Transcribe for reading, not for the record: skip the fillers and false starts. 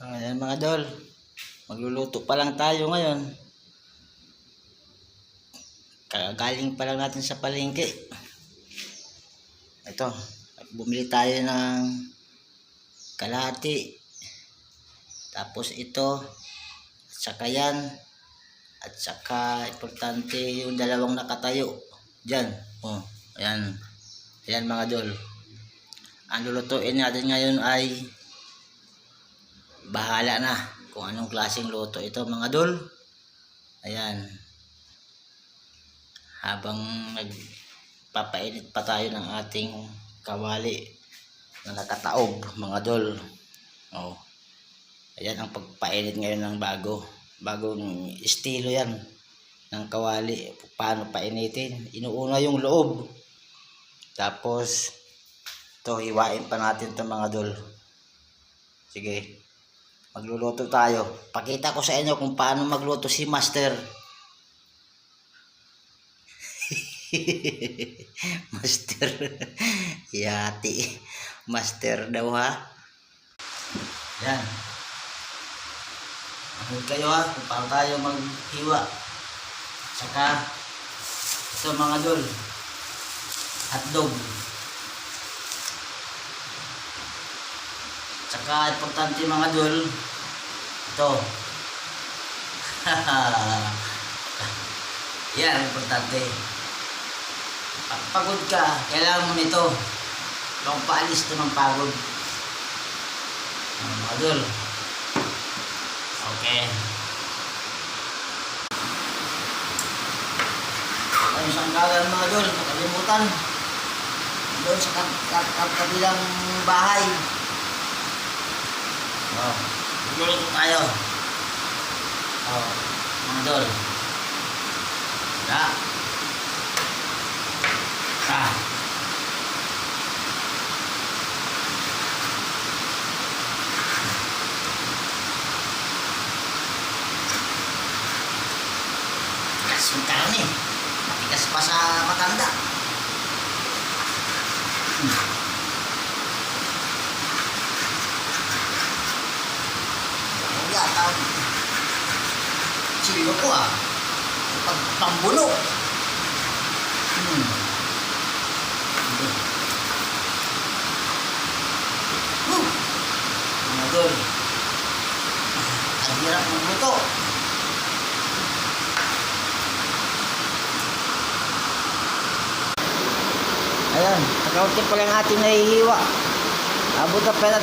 Ayan mga dol, magluluto pa lang tayo ngayon. Kagaling pa lang natin sa palengke. Ito, bumili tayo ng kalahati. Tapos ito, at saka yan, at saka importante yung dalawang nakatayo. Diyan, oh, ayan. Ayan mga dol. Ang lulutuin natin ngayon ay bahala na kung anong klaseng luto ito mga dol. Ayan. Habang nagpapainit pa tayo ng ating kawali na nakataob mga dol. Oh. Ayan ang pagpainit ngayon ng bagong estilo yan ng kawali. Paano painitin? Inuuna yung loob. Tapos ito, hiwain pa natin ito mga dol. Sige, magluluto tayo. Pakita ko sa inyo kung paano magluto si Master. Master. Yati. Master daw ha. Yan. Makinig kayo ha kung paano tayo maghiwa. Saka ito mga dol, hotdog. Saka importante mga dol, ito. Yan, importante. Pag pagod ka, kailangan mo nito. Huwag paalis ito ng pagod. Mga dol. Okay. Ang sanggalan mga dol, nakalimutan. Doon sa kabilang bahay. Oh, magluluto tayo. Oh, mga dol. Da. Ah. Tigas yung karne. Matigas pa sa matanda. Yata chilo ko pagpambuno. Mga dol, ang hirap magluto. Ayan, nakaunti pa lang ating nahihiwa. Abot na pala tayo.